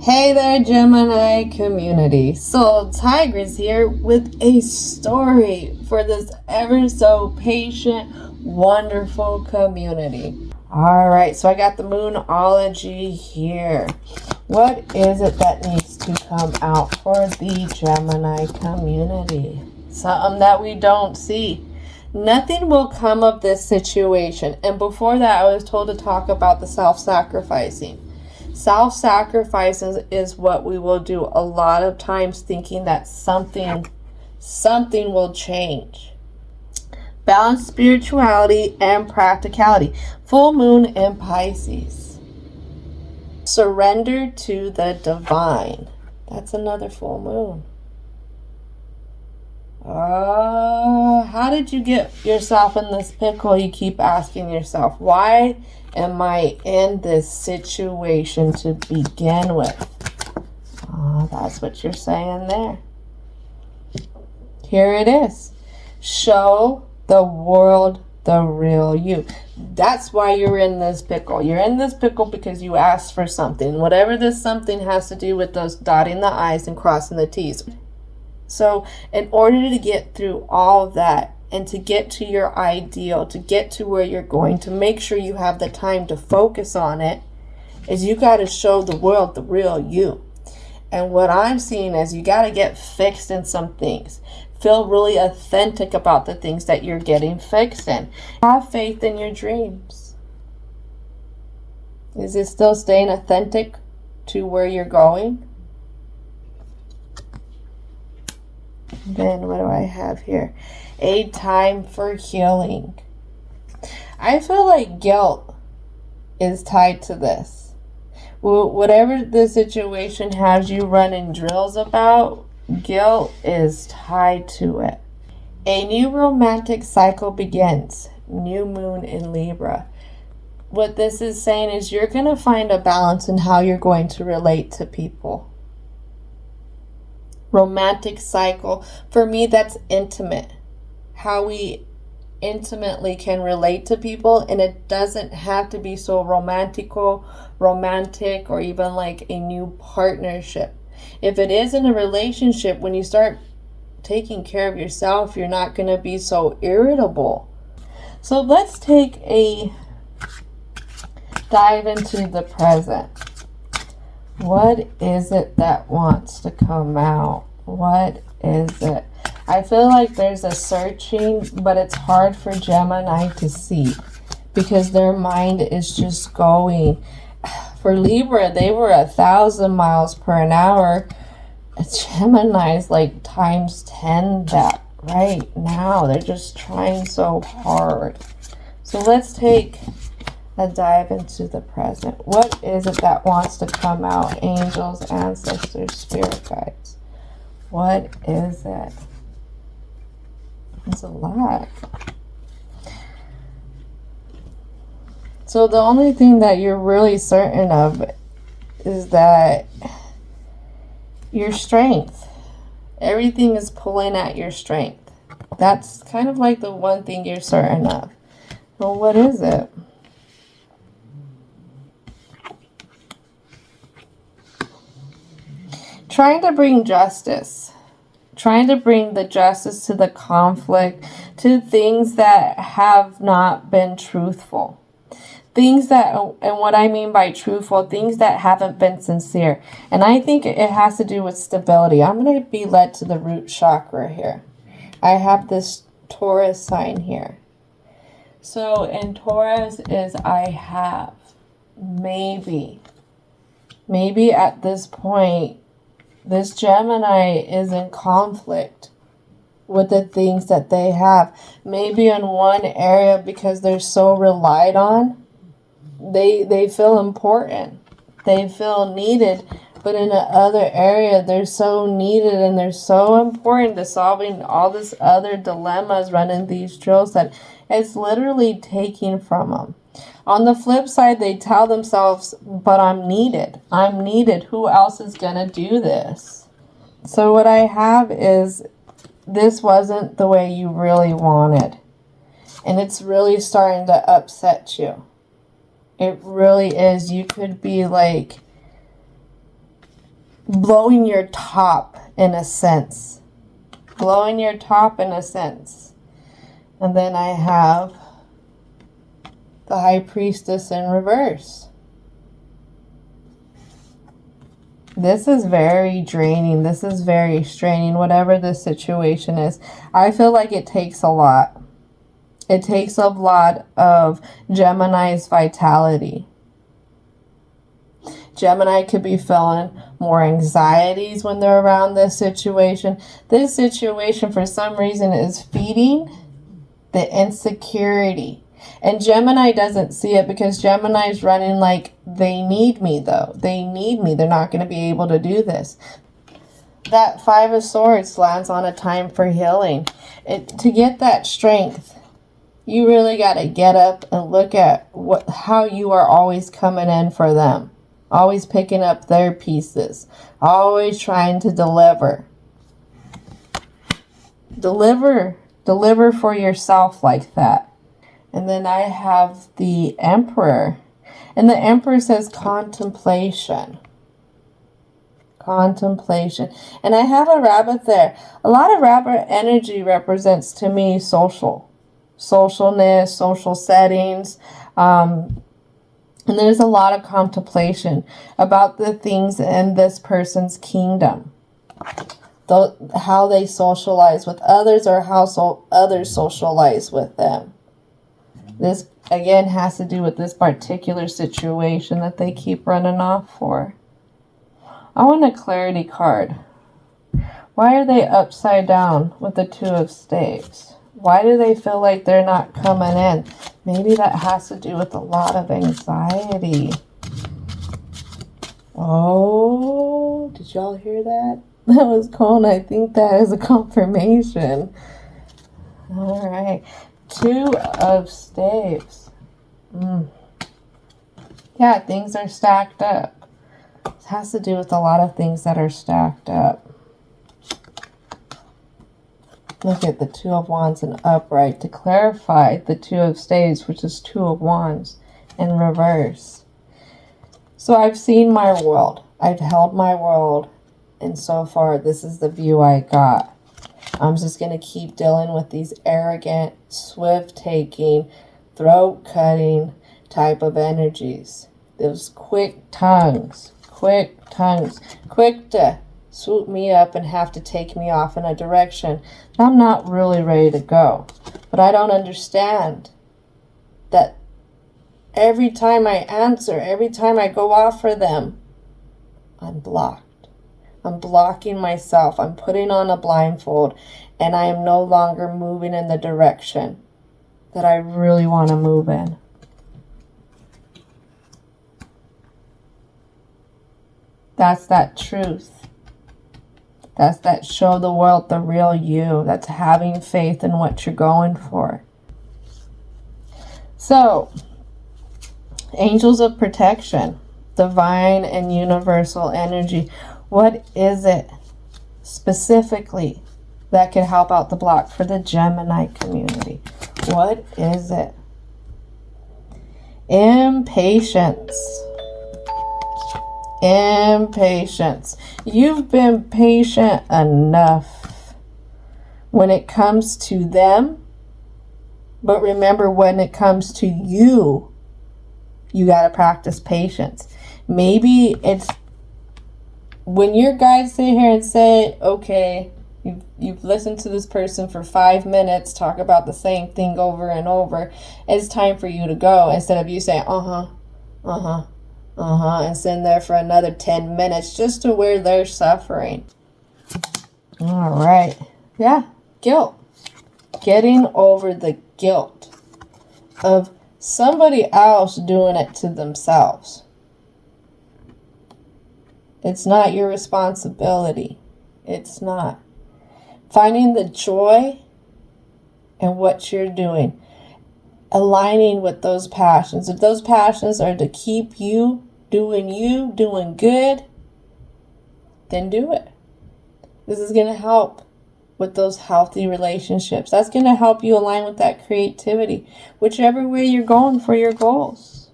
Hey there, Gemini community. So, Tiger's here with a story for this ever so patient, wonderful community. Alright, so I got the Moonology here. What is it that needs to come out for the Gemini community? Something that we don't see. Nothing will come of this situation. And before that, I was told to talk about the self-sacrificing. Self-sacrifice is what we will do a lot of times, thinking that something will change. Balance spirituality and practicality. Full moon in Pisces. Surrender to the divine. That's another full moon. How did you get yourself in this pickle? You keep asking yourself, why am I in this situation to begin with? That's what you're saying there. Here it is. Show the world the real you. That's why you're in this pickle. You're in this pickle because you asked for something. Whatever this something has to do with those dotting the I's and crossing the T's. So in order to get through all of that and to get to your ideal, to get to where you're going, to make sure you have the time to focus on it, is you got to show the world the real you. And what I'm seeing is you got to get fixed in some things. Feel really authentic about the things that you're getting fixed in. Have faith in your dreams. Is it still staying authentic to where you're going? Then what do I have here? A time for healing. I feel like guilt is tied to this. Whatever the situation has you running drills about, guilt is tied to it. A new romantic cycle begins. New moon in Libra. What this is saying is you're going to find a balance in how you're going to relate to people. Romantic cycle. For me, that's intimate. How we intimately can relate to people, and it doesn't have to be so romantic, or even like a new partnership. If it is in a relationship, when you start taking care of yourself, you're not going to be so irritable. So let's take a dive into the present. What is it that wants to come out? What is it? I feel like there's a searching, but it's hard for Gemini to see because their mind is just going. For Libra, they were 1,000 miles per hour. Gemini's like times 10 that right now. They're just trying so hard. So let's take a dive into the present. What is it that wants to come out? Angels, ancestors, spirit guides. What is it? It's a lot. So the only thing that you're really certain of is that your strength. Everything is pulling at your strength. That's kind of like the one thing you're certain of. Well, what is it? Trying to bring justice. Trying to bring the justice to the conflict, to things that have not been truthful. Things that, and what I mean by truthful, things that haven't been sincere. And I think it has to do with stability. I'm going to be led to the root chakra here. I have this Taurus sign here. So in Taurus is I have. Maybe at this point, this Gemini is in conflict with the things that they have. Maybe in one area because they're so relied on, they feel important. They feel needed. But in the other area, they're so needed and they're so important to solving all this other dilemmas running these drills that it's literally taking from them. On the flip side, they tell themselves, but I'm needed. I'm needed. Who else is going to do this? So what I have is this wasn't the way you really wanted. And it's really starting to upset you. It really is. You could be like blowing your top in a sense. Blowing your top in a sense. And then I have the High Priestess in reverse. This is very draining. This is very straining, whatever this situation is. I feel like it takes a lot. It takes a lot of Gemini's vitality. Gemini could be feeling more anxieties when they're around this situation. This situation, for some reason, is feeding the insecurity. And Gemini doesn't see it because Gemini is running like, they need me though. They need me. They're not going to be able to do this. That Five of Swords lands on a time for healing. To get that strength, you really got to get up and look at how you are always coming in for them. Always picking up their pieces. Always trying to deliver. Deliver for yourself like that. And then I have the Emperor. And the Emperor says contemplation. Contemplation. And I have a rabbit there. A lot of rabbit energy represents to me socialness, social settings. And there's a lot of contemplation about the things in this person's kingdom. How they socialize with others or how others socialize with them. This, again, has to do with this particular situation that they keep running off for. I want a clarity card. Why are they upside down with the Two of Staves? Why do they feel like they're not coming in? Maybe that has to do with a lot of anxiety. Oh, did y'all hear that? That was cool, and I think that is a confirmation. All right. Two of Staves. Yeah, things are stacked up. It has to do with a lot of things that are stacked up. Look at the Two of Wands in upright. To clarify, the Two of Staves, which is Two of Wands in reverse. So I've seen my world. I've held my world. And so far, this is the view I got. I'm just going to keep dealing with these arrogant, swift-taking, throat-cutting type of energies. Those quick tongues, quick to swoop me up and have to take me off in a direction I'm not really ready to go. But I don't understand that every time I answer, every time I go off for them, I'm blocked. I'm blocking myself. I'm putting on a blindfold, and I am no longer moving in the direction that I really want to move in. That's that truth. That's that show the world the real you. That's having faith in what you're going for. So, angels of protection, divine and universal energy. What is it specifically that can help out the block for the Gemini community? What is it? Impatience. Impatience. You've been patient enough when it comes to them. But remember, when it comes to you, you got to practice patience. Maybe it's when your guides sit here and say, okay, you've listened to this person for 5 minutes talk about the same thing over and over, it's time for you to go, instead of you saying, and sitting there for another 10 minutes just to where they're suffering. All right. Yeah, guilt. Getting over the guilt of somebody else doing it to themselves. It's not your responsibility. It's not. Finding the joy in what you're doing. Aligning with those passions. If those passions are to keep you, doing good, then do it. This is going to help with those healthy relationships. That's going to help you align with that creativity, whichever way you're going for your goals.